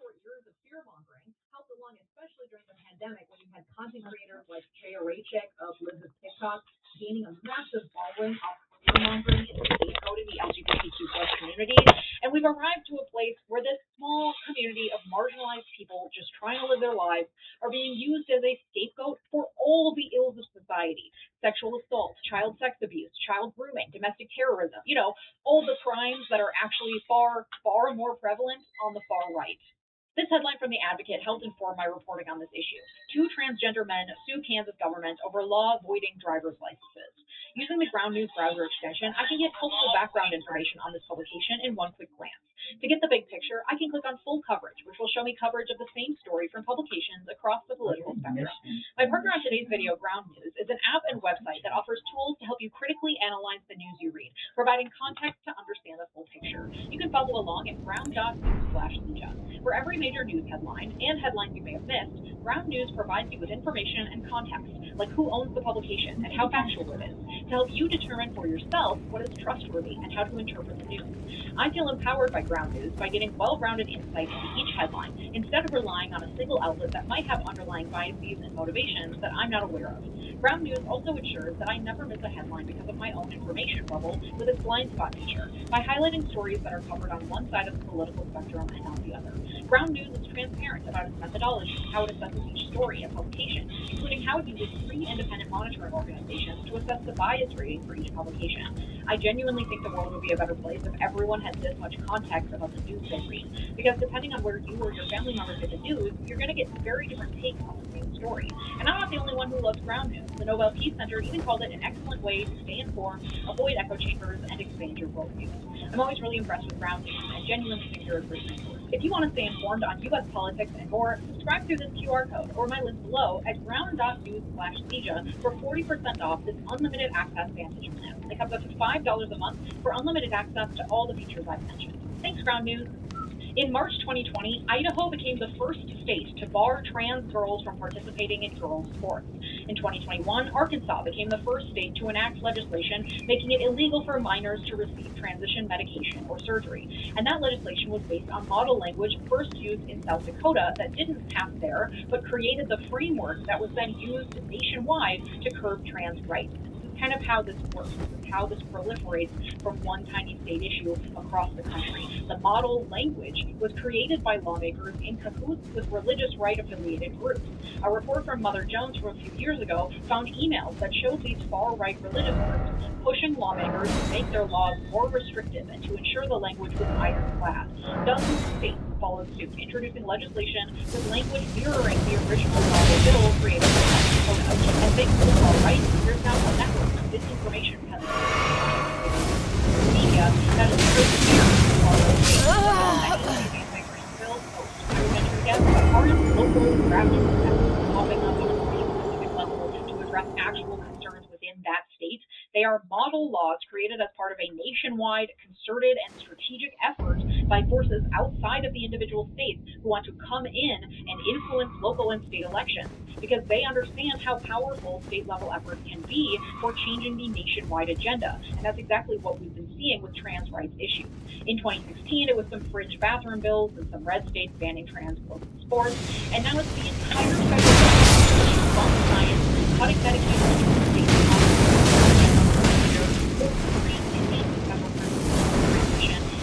short years of fear mongering helped along, especially during the pandemic when you had content creators like Jay Arachik of Liz's TikTok gaining a massive following off fear mongering and scapegoating the LGBTQ plus community. And we've arrived to a place where this small community of marginalized people just trying to live their lives are being used as a scapegoat for all the ills of society: sexual assault, child sex abuse, child grooming, domestic terrorism, all the crimes that are actually far, far more prevalent on the far right. This headline from The Advocate helped inform my reporting on this issue. Two transgender men sue Kansas government over law voiding driver's licenses. Using the Ground News browser extension, I can get helpful background information on this publication in one quick glance. To get the big picture, I can click on full coverage, which will show me coverage of the same story from publications across the political spectrum. My partner on today's video, Ground News, is an app and website that offers tools to help you critically analyze the news you read, providing context to understand the full picture. You can follow along at ground.news/Lija. For every major news headline and headlines you may have missed, Ground News provides you with information and context, like who owns the publication and how factual it is, to help you determine for yourself what is trustworthy and how to interpret the news. I feel empowered by Ground News by getting well-rounded insight into each headline instead of relying on a single outlet that might have underlying biases and motivations that I'm not aware of. Ground News also ensures that I never miss a headline because of my own information bubble with its blind spot feature by highlighting stories that are covered on one side of the political spectrum and not the other. Ground News is transparent about its methodology, how it assesses each story and publication, including how it uses 3 independent monitoring organizations to assess the bias rating for each publication. I genuinely think the world would be a better place if everyone had this much context about the news they read, because depending on where you or your family members get the news, you're going to get very different takes on the same story. And I'm not the only one who loves Ground News. The Nobel Peace Center even called it an excellent way to stay informed, avoid echo chambers, and expand your worldview. I'm always really impressed with Ground News and genuinely think they're a great resource. If you want to stay informed on U.S. politics and more, subscribe through this QR code or my link below at ground.news/Lija for 40% off this unlimited access Vantage plan. It comes up to $5 a month for unlimited access to all the features I've mentioned. Thanks, Ground News. In March 2020, Idaho became the first state to bar trans girls from participating in girls' sports. In 2021, Arkansas became the first state to enact legislation making it illegal for minors to receive transition medication or surgery. And that legislation was based on model language first used in South Dakota that didn't pass there, but created the framework that was then used nationwide to curb trans rights. Kind of how this works. This is how this proliferates from one tiny state issue across the country. The model language was created by lawmakers in cahoots with religious right-affiliated groups. A report from Mother Jones from a few years ago found emails that showed these far-right religious groups pushing lawmakers to make their laws more restrictive and to ensure the language was ironclad. Dozens of states followed suit, introducing legislation with language mirroring the original model bill created by South Dakota. And thanks to the far-right, there's now a network of disinformation peddling media that is clear bill post. I would venture to guess that aren't local grassroots efforts popping up on a pretty specific level to address actual concerns within that state. They are model laws created as part of a nationwide, concerted, and strategic effort by forces outside of the individual states who want to come in and influence local and state elections because they understand how powerful state-level efforts can be for changing the nationwide agenda. And that's exactly what we've been seeing with trans rights issues. In 2016, it was some fringe bathroom bills and some red states banning trans sports, and now it's the entire federal government on science, cutting medication to states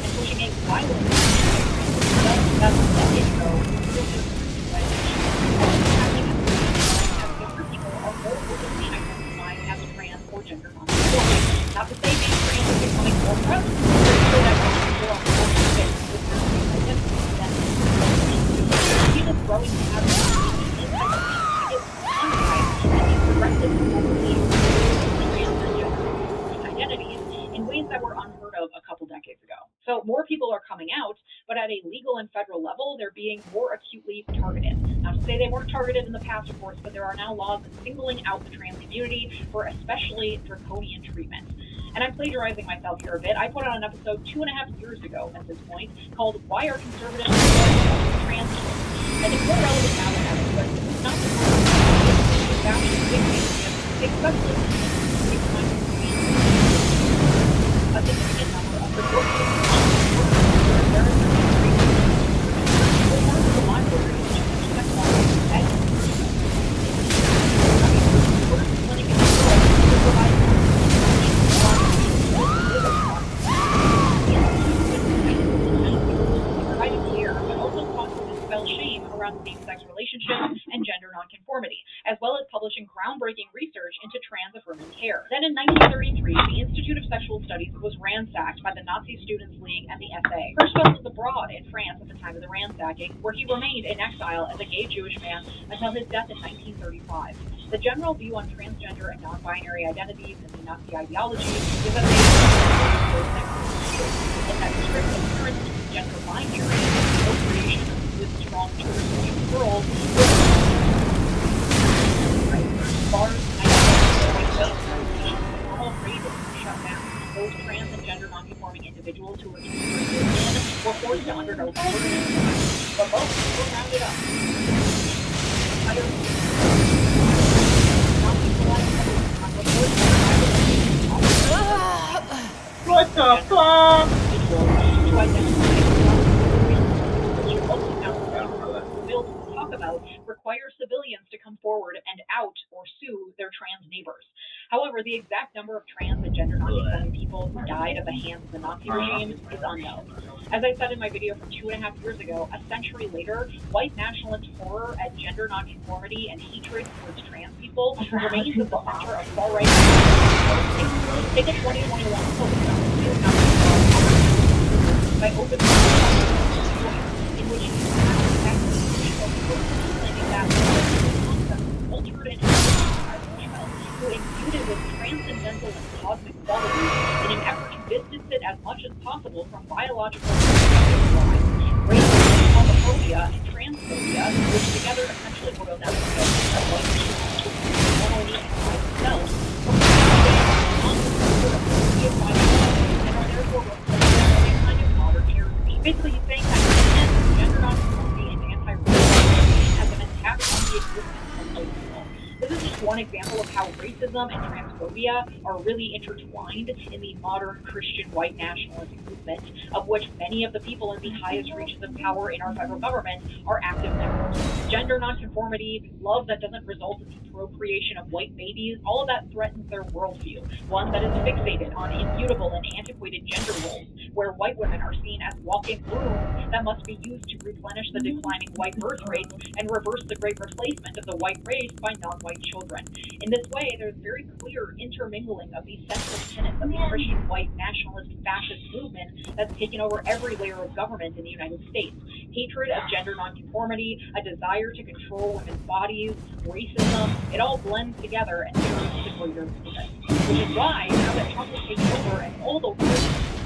and pushing a violent that's a decade ago. People are more openly identified as trans or gender non-conforming. Not to say being trans is becoming more prevalent, but so that people are more fit with their identity than people growing to have directly identities in ways that were unheard of a couple decades ago. So more people are coming out, but at a legal and federal level, they're being more acutely targeted. Not to say they weren't targeted in the past, of course, but there are now laws singling out the trans community for especially draconian treatment. And I'm plagiarizing myself here a bit. I put out an episode 2.5 years ago at this point called Why Are Conservatives Trans? And it's more relevant now than ever, but this is not the especially a significant number of the around same-sex relationships and gender nonconformity, as well as publishing groundbreaking research into trans-affirming care. Then in 1933, the Institute of Sexual Studies was ransacked by the Nazi Students' League and the SA. Hirschfeld was abroad in France at the time of the ransacking, where he remained in exile as a gay Jewish man until his death in 1935. The general view on transgender and non-binary identities in the Nazi ideology is that they and that strict adherence to gender binary and procreation with strong children girls bars normal races were shut down. Those trans and gender non-conforming individuals who were interested in were forced to undergo coercion, but most were rounded up. What the fuck? Talk about require civilians to come forward and out or sue their trans neighbors. However, the exact number of trans and gender non-conforming people who died at the hands of the Nazi regime is unknown. As I said in my video from 2.5 years ago, a century later, white nationalist horror at gender nonconformity and hatred towards trans people remains at the center of far-right. Take a 2021 poll by open in which altered and who imbued with transcendental and cosmic qualities in an effort to distance it as much as possible from biological lives. Racism, homophobia, and transphobia, which together essentially boil down to normally by themselves, and are therefore a kind of modern heritage. Basically, he's saying that gender nonconformity and anti-racism as an attack on the existence of those people. This is just one example of how racism and transphobia are really intertwined in the modern Christian white nationalist movement, of which many of the people in the highest reaches of power in our federal government are active members. Gender nonconformity, love that doesn't result in the procreation of white babies, all of that threatens their worldview, one that is fixated on immutable and antiquated gender roles, where white women are seen as walking rooms that must be used to replenish the declining white birth rates and reverse the great replacement of the white race by non-white children. In this way, there's very clear intermingling of these central tenets of the Christian white nationalist fascist movement that's taken over every layer of government in the United States. Hatred of gender nonconformity, a desire to control women's bodies, racism, it all blends together and serves the greater purpose. Which is why, now that Trump has taken over and all the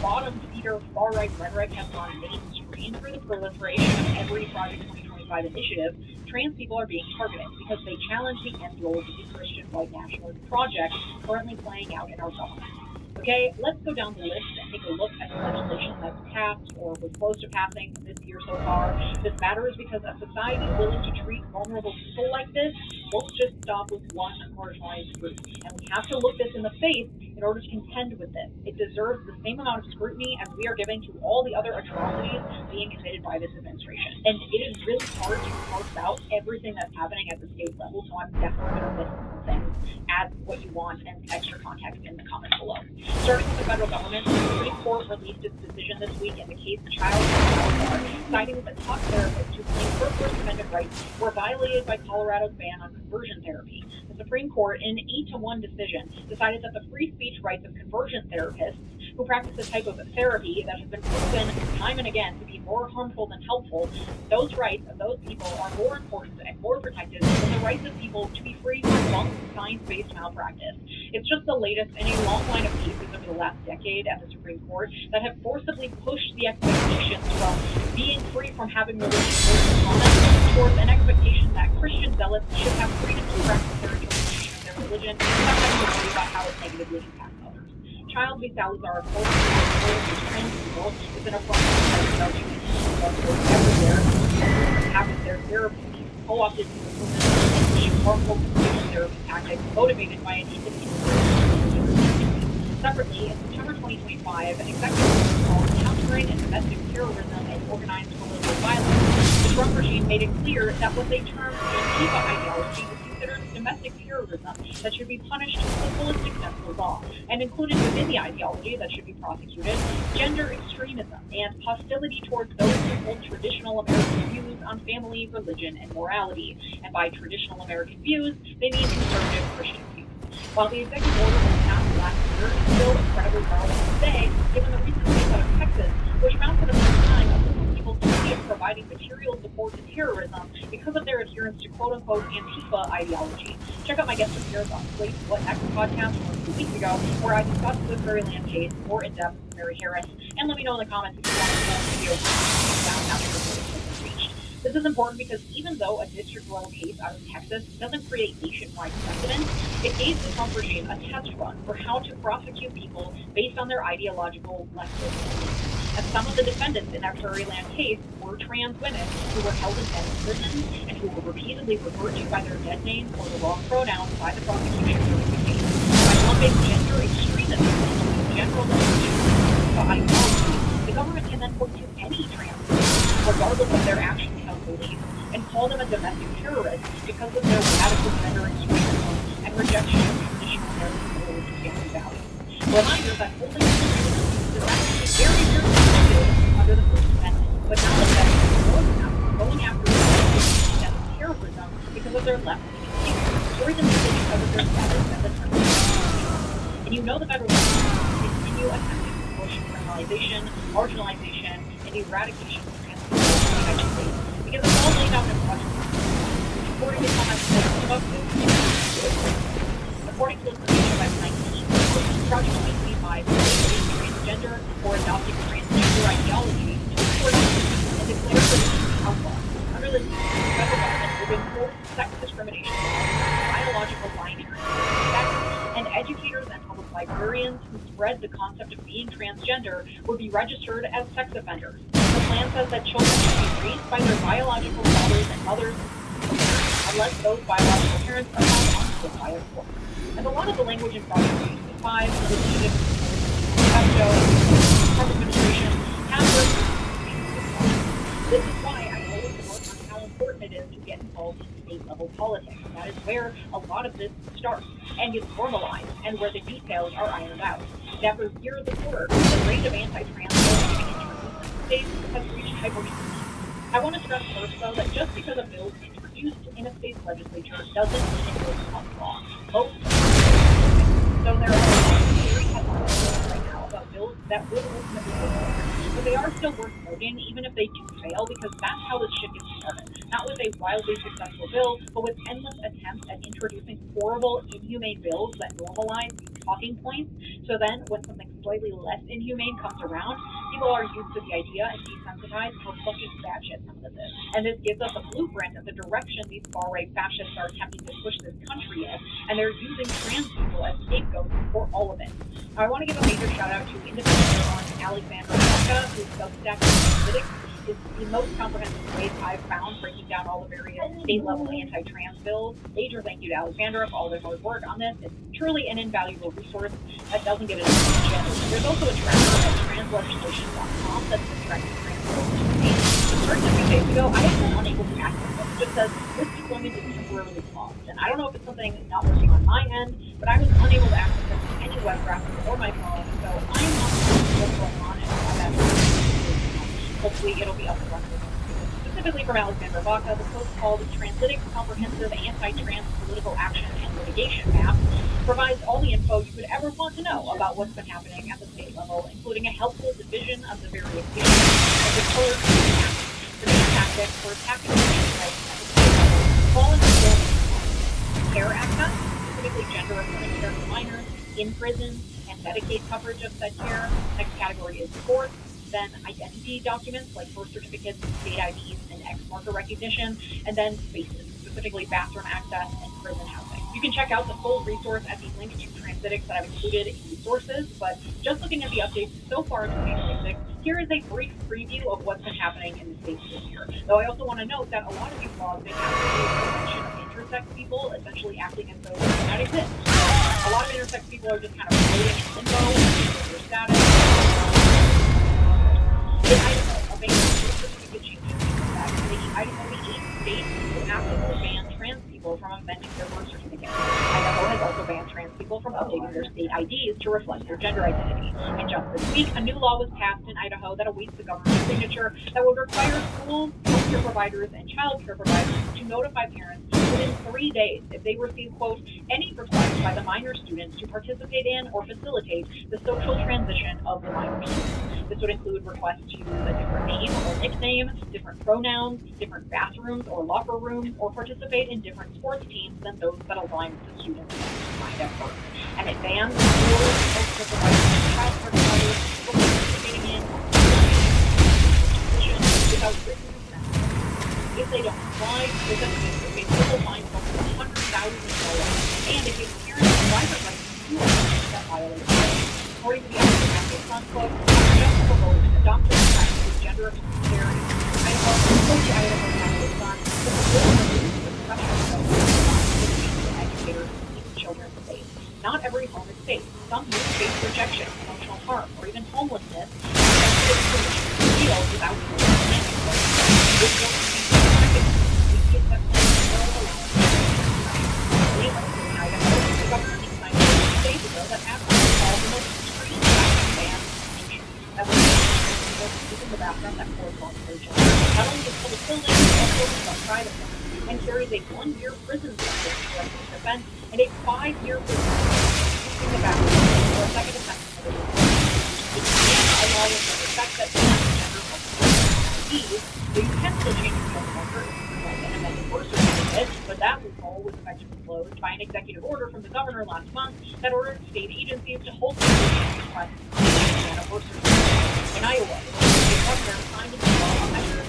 bottom-feeder far-right rhetoric has gone mainstream through the proliferation of every Project 2025 initiative, trans people are being targeted because they challenge the end goals of the Christian white nationalist project currently playing out in our government. Okay, let's go down the list and take a look at the legislation that's passed or was close to passing this year so far. This matters because a society willing to treat vulnerable people like this won't just stop with one marginalized group. And we have to look this in the face in order to contend with this. It deserves the same amount of scrutiny as we are giving to all the other atrocities being committed by this administration. And it is really hard to parse out everything that's happening at the state level, so I'm definitely going to miss some things. Add what you want and extra context in the comments below. Starting with the federal government, the Supreme Court released its decision this week in the case Child Salazar, citing that top therapists who claim her First Amendment rights were violated by Colorado's ban on conversion therapy. The Supreme Court, in an 8-1 decision, decided that the free speech rights of conversion therapists who practice a type of therapy that has been proven time and again to be more harmful than helpful, those rights of those people are more important and more protected than the rights of people to be free from monk science-based malpractice. It's just the latest in a long line of cases over the last decade at the Supreme Court that have forcibly pushed the expectations from being free from having religious conduct towards an expectation that Christian zealots should have freedom to practice their interpretation of their religion without having to worry about how it negatively impacts others. Child v. Salazar, of course, trans people is an affront to LGBT everywhere. Having their therapy co-opted into the movement and harmful conversion therapy tactics motivated by an Separately, in September 2025, an executive order called Countering Domestic Terrorism and Organized Political Violence, the Trump regime made it clear that what they termed Antifa ideology is considered domestic terrorism that should be punished to the fullest extent of the law, and included within the ideology that should be prosecuted, gender extremism and hostility towards those who hold traditional traditional American views on family, religion, and morality. And by traditional American views, they mean conservative Christian views. While the executive order was passed last year, it's still incredibly relevant today, given the recent case out of Texas, which found for the first time a group of people guilty of providing material support to terrorism because of their adherence to quote-unquote Antifa ideology. Check out my guest appearance on Slate's What Next podcast from a few weeks ago, where I discussed the Maryland case more in depth with Mary Harris. And let me know in the comments if you want to see that video down after the verdict has been reached. This is important because even though a district-level case out of Texas doesn't create nationwide precedent, it gave the Trump regime a test run for how to prosecute people based on their ideological leftist beliefs. And some of the defendants in that Maryland case were trans women who were held in men's prisons and who were repeatedly referred to by their dead names or the wrong pronouns by the prosecution during the case. By lumping gender extremism into general ideology, the government can then point to any trans person, regardless of their actions and beliefs, and call them a domestic terrorist because of their radical gender extremism and rejection of traditional American rules and family values. Reminder that holding is actually very, very limited under the First Amendment, but now the feds are going after domestic terrorism because of their left-leaning beliefs, or even because of their status as a terrorist. And you know the federal government will continue attempting to push criminalization, marginalization, and eradication of trans people in the United States because it's all laid out in Washington. According to comments according to information by 19, Project Weekly by transgender or adopting transgender ideology to report and declare that it is outlawed. Under this, the federal government will enforce sex discrimination laws, biological binary, and educators and public librarians who spread the concept of being transgender would be registered as sex offenders. The plan says that children should be raised by their biological fathers and mothers unless those biological parents are found unfit by a court. And a lot of the language in Project 5, the legislative administration, has this is why I always work on how important it is to get involved in state-level politics. That is where a lot of this starts and gets formalized, and where the details are ironed out. And after years of work, the rate of anti-trans bills being introduced in the states has reached hypertrophy. I want to stress first, though, that just because a bill is introduced in a state's legislature doesn't mean it will become law. So there are very headlines right now about bills that would ultimately go forward, but they are still worth noting, even if they do fail, because that's how this shit gets started. Not with a wildly successful bill, but with endless attempts at introducing horrible, inhumane bills that normalize these talking points. So then, when something slightly less inhumane comes around, people are used to the idea and desensitized to how fucking batshit some of this is. And this gives us a blueprint of the direction these far-right fascists are attempting to push this country in, and they're using trans people as scapegoats for all of it. I want to give a major shout-out to independent journalist Alexandra Baca, whose Substack Analytics is the most comprehensive place I've found breaking down all the various state-level anti-trans bills. Major thank you to Alexandra for all their hard work on this. It's truly an invaluable resource that doesn't get enough attention. There's also a tracker at translegislation.com that's been tracking trans bills to date. Starting a few days ago, I have been unable to access it. It just says this deployment is temporarily paused. And I don't know if it's something not working on my end, but I was unable to access it with any web browser or my phone, so I'm not sure what's going on and how that is. Hopefully it'll be up and running. Specifically from Alexandra Baca, the post called Translytics Comprehensive Anti-Trans Political Action and Litigation Map provides all the info you could ever want to know about what's been happening at the state level, including a helpful division of the various issues and the color the main tactics for attacking trans rights at the state level, fall into care access, specifically gender affirming care for minors, in prison, and Medicaid coverage of said care. Next category is sports. Then identity documents like birth certificates, state IDs, and X marker recognition, and then spaces, specifically bathroom access and prison housing. You can check out the full resource at the link to Translytics that I've included in the sources, but just looking at the updates so far in 2026, here is a brief preview of what's been happening in the states this year. Though I also want to note that a lot of these laws may have to do with the prevention of intersex people, essentially acting as though they do not exist. A lot of intersex people are just kind of floating in limbo with their status. In Idaho, a ban on birth certificate changes making Idaho the 8th state to actively ban trans people from amending their birth certificate. Idaho has also banned trans people people from updating their state IDs to reflect their gender identity. And just this week, a new law was passed in Idaho that awaits the governor's signature that would require schools, healthcare providers, and child care providers to notify parents within 3 days if they receive, quote, any request by the minor students to participate in or facilitate the social transition of the minor student. This would include requests to use a different name or nickname, different pronouns, different bathrooms or locker rooms, or participate in different sports teams than those that align with the student's mind at birth. And it bans schools, healthcare providers, and child care providers from participating in positions without written consent. If they don't comply, the government will face civil fines of up to $100,000, and it gives parents a private right to sue offenders that violate the law. According to the Elden Ring DLC, quote, just proposed adoption of practices gender parity. I love the Idaho Catholic Fund, the bill removes the special responsibility for educators to keep children safe. Not every home is safe. Some youth face rejection, emotional harm, or even homelessness, and discrimination feel without understanding what it is. This will be practice. These kids have been alone. In Idaho, the governor just signed a 2 days ago that after all the most extreme bathroom ban that was using the bathroom that corresponds to their gender. Not only is public buildings, but also some private ones, and carries a 1-year prison sentence for reckless offense and a 5-year prison sentence using the bathroom for a second offense committed. It's a law with the effect that transgender IDs, so you can still change your gender marker like an amended birth certificate, but that loophole was effectively closed by an executive order from the governor last month that ordered state agencies to hold requests on a birth certificate. In Iowa, the governor signed into law a measure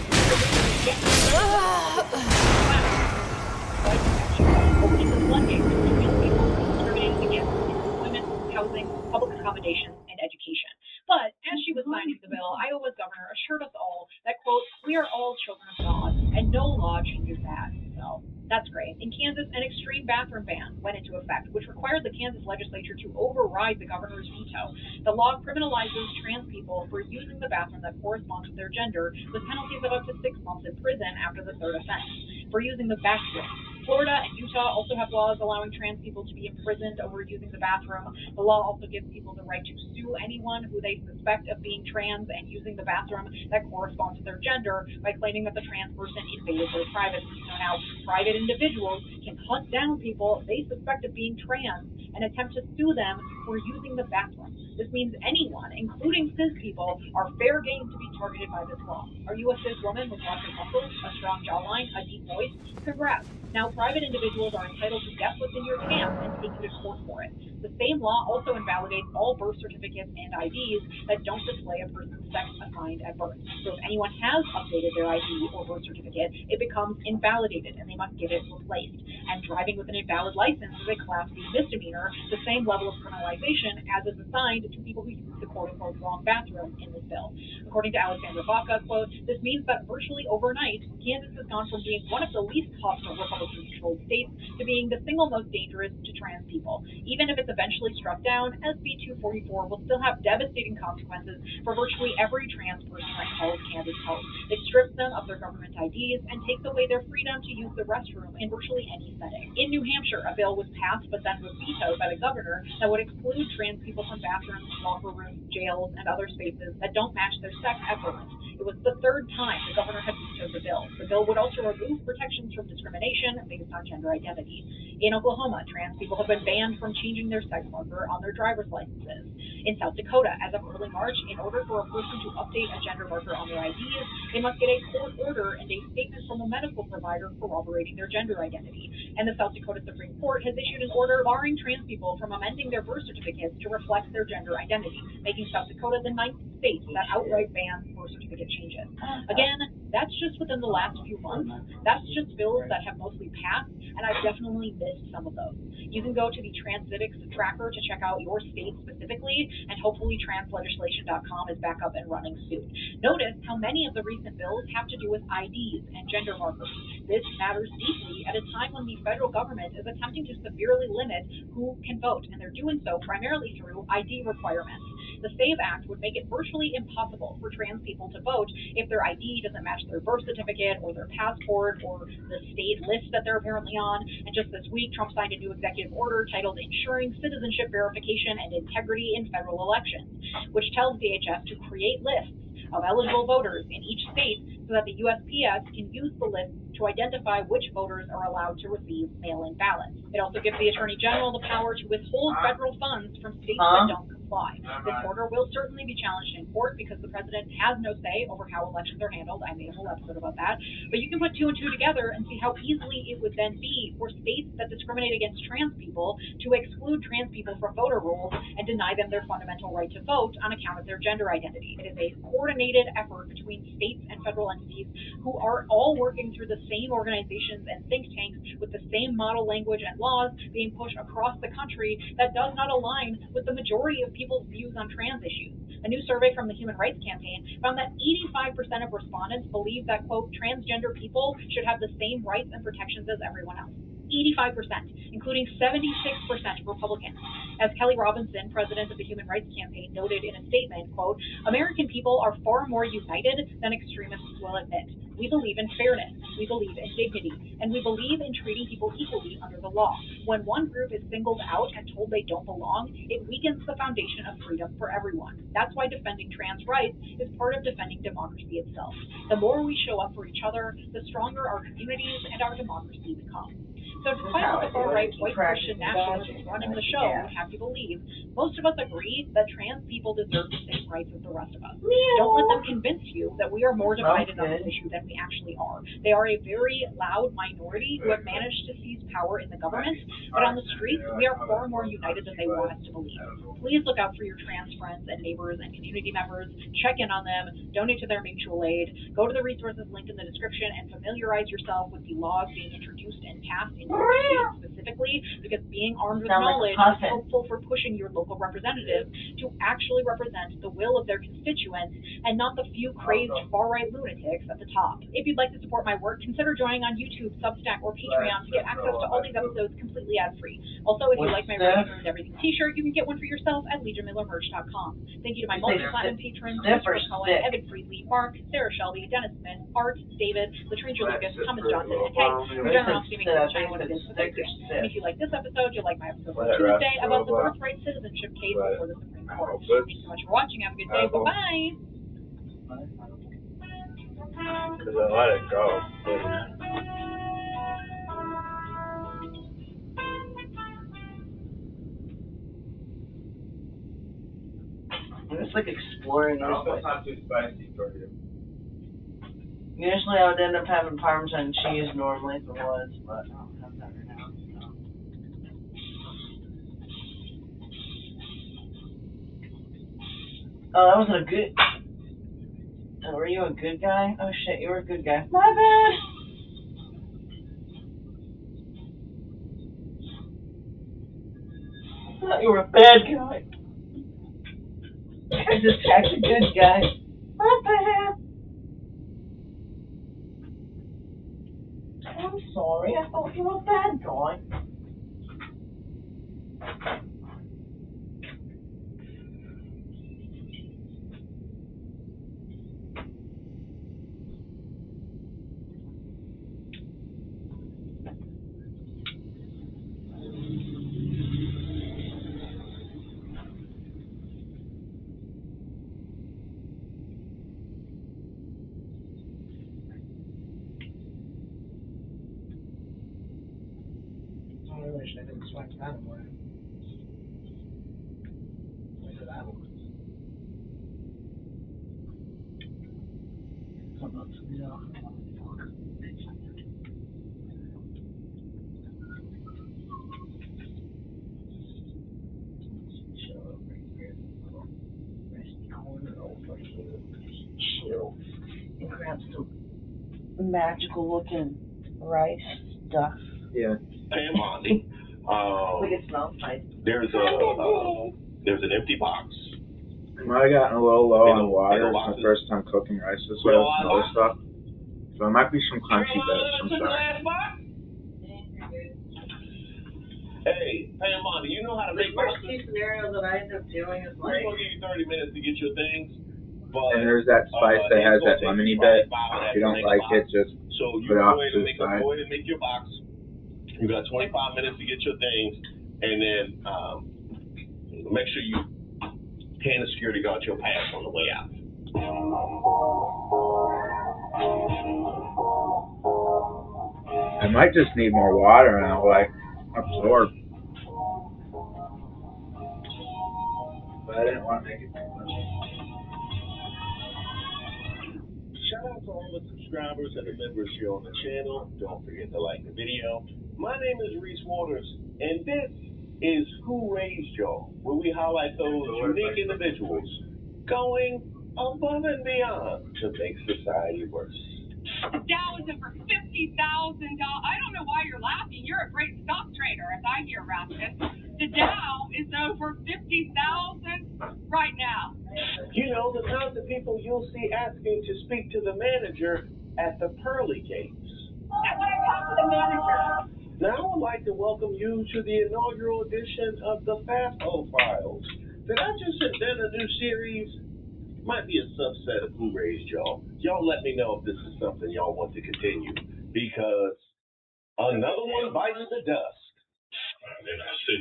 opening the floodgates to trans people discriminated against in employment, housing, public accommodations, and education. But as she was signing the bill, Iowa's governor assured us all that, quote, we are all children of God, and no law changes that. So that's great. In Kansas, an extreme bathroom ban went into effect, which required the Kansas legislature to override the governor's veto. The law criminalizes trans people for using the bathroom that corresponds with their gender, with penalties of up to 6 months in prison after the third offense. For using the bathroom, Florida and Utah also have laws allowing trans people to be imprisoned over using the bathroom. The law also gives people the right to sue anyone who they suspect of being trans and using the bathroom that corresponds with their gender by claiming that the trans person invaded their privacy. So now private individuals can hunt down people they suspect of being trans and attempt to sue them for using the bathroom. This means anyone, including cis people, are fair game to be targeted by this law. Are you a cis woman with lots of muscles, a strong jawline, a deep voice? Congrats. Now private individuals are entitled to guess what's in your pants and take you to court for it. The same law also invalidates all birth certificates and IDs that don't display a person's sex assigned at birth. So if anyone has updated their ID or birth certificate, it becomes invalidated and they must get it replaced. And driving with an invalid license is a Class B misdemeanor, the same level of criminalization as is assigned to people who use the quote-unquote wrong bathroom in this bill. According to Alexandra Baca, quote, this means that virtually overnight, Kansas has gone from being one of the least hostile Republican-controlled states to being the single most dangerous to trans people. Even if it's eventually struck down, SB 244 will still have devastating consequences for virtually every trans person that calls Kansas home. It strips them of their government IDs and takes away their freedom to use the restroom in virtually any setting. In New Hampshire, a bill was passed but then was vetoed by the governor that would exclude trans people from bathrooms, locker rooms, jails, and other spaces that don't match their sex at birth. It was the third time the governor had vetoed the bill. The bill would also remove protections from discrimination based on gender identity. In Oklahoma, trans people have been banned from changing their sex marker on their driver's licenses. In South Dakota, as of early March, in order for a person to update a gender marker on their IDs, they must get a court order and a statement from a medical provider corroborating their gender identity. And the South Dakota Supreme Court has issued an order barring trans people from amending their birth certificates to reflect their gender identity, making South Dakota the 9th state that outright bans birth certificate changes. Again, that's just within the last few months. That's just bills that have mostly passed, and I've definitely missed some of those. You can go to the Transitics tracker to check out your state specifically, and hopefully translegislation.com is back up and running soon. Notice how many of the recent bills have to do with IDs and gender markers. This matters deeply at a time when the federal government is attempting to severely limit who can vote, and they're doing so primarily through ID requirements. The SAVE Act would make it virtually impossible for trans people to vote if their ID doesn't match their birth certificate or their passport or the state list that they're apparently on. And just this week, Trump signed a new executive order titled Ensuring Citizenship Verification and Integrity in Federal Elections, which tells DHS to create lists of eligible voters in each state so that the USPS can use the list to identify which voters are allowed to receive mail-in ballots. It also gives the Attorney General the power to withhold federal funds from states that don't comply. This order will certainly be challenged in court because the president has no say over how elections are handled. I made a whole episode about that. But you can put two and two together and see how easily it would then be for states that discriminate against trans people to exclude trans people from voter rolls and deny them their fundamental right to vote on account of their gender identity. It is a coordinated effort between states and federal entities who are all working through the same organizations and think tanks with the same model language and laws being pushed across the country that does not align with the majority of people's views on trans issues. A new survey from the Human Rights Campaign found that 85% of respondents believe that, quote, transgender people should have the same rights and protections as everyone else. 85%, including 76% Republicans. As Kelly Robinson, president of the Human Rights Campaign, noted in a statement, quote, American people are far more united than extremists will admit. We believe in fairness, we believe in dignity, and we believe in treating people equally under the law. When one group is singled out and told they don't belong, it weakens the foundation of freedom for everyone. That's why defending trans rights is part of defending democracy itself. The more we show up for each other, the stronger our communities and our democracy become. So despite what the far-right white Christian nationalists running the show would have you believe, most of us agree that trans people deserve the same rights as the rest of us. Don't let them convince you that we are more divided on this issue than we actually are. They are a very loud minority who have managed to seize power in the government, but on the streets, we are far more united than they want us to believe. Please look out for your trans friends and neighbors and community members. Check in on them. Donate to their mutual aid. Go to the resources linked in the description and familiarize yourself with the laws being introduced and passed in your state specifically, because being armed with knowledge is helpful for pushing your local representatives to actually represent the will of their constituents and not the few crazed far-right lunatics at the top. If you'd like to support my work, consider joining on YouTube, Substack, or Patreon to get access to all these episodes completely ad-free. Also, if you like my Writing Ruined Everything t-shirt, you can get one for yourself at LegionMillerMerch.com. Thank you to my multi-platinum patrons, Christopher Cohen, Evan Friedley, Mark, Sarah Shelby, Dennis Smith, Art, David, Latricia Lucas, Thomas Johnson, and hey, your generosity makes this channel what it is, so thank you. And if you like this episode, you'll like my episode on Tuesday about the birthright citizenship case before the Supreme Court. Thanks so much for watching. Have a good day. Bye-bye. Because I let it go. I'm just like exploring this. It's not too spicy for you. Usually I would end up having Parmesan cheese normally if it was, but I don't have that right now. So. Oh, that wasn't a good. Oh, were you a good guy? Oh shit, you were a good guy. My bad. I thought you were a bad guy. I just attacked a good guy. My bad. I'm sorry. I thought you were a bad guy. I wish I didn't swipe that away. Look at that one. Come on, no. Chill over here. Little resty corner over here. Chill. And grab some magical looking rice stuff. Yeah. Hey, Monty. Look, it smells nice. There's an empty box. I might have gotten a little low In the- on water. in the It's my boxes. first time cooking rice this We way don't with some want other stuff. So there might be some crunchy bits. I'm sorry. Hey Amanda, you know how to The make worst boxes? case scenario that I end up doing is We're like, gonna give you 30 minutes to get your things, but And there's that spice that has that lemony bit. If you don't like it, just so you put it go off ahead to and the side. go ahead and make your box. You got 25 minutes to get your things, and then make sure you hand the security guard your pass on the way out. I might just need more water and I'll like absorb. But I didn't want to make it too much. Shout out to all the subscribers and the members here on the channel. Don't forget to like the video. My name is Reese Waters, and this is Who Raised Y'all, where we highlight those unique individuals going above and beyond to make society worse. The Dow is over $50,000. I don't know why you're laughing. You're a great stock trader, as I hear, Raskin. The Dow is over 50,000 right now. You know, the kinds of people you'll see asking to speak to the manager at the pearly gates. I want to talk to the manager. Now I would like to welcome you to the inaugural edition of the FAFO Files. Did I just invent a new series? Might be a subset of Who Raised Y'all. Y'all let me know if this is something y'all want to continue, because another one bites the dust.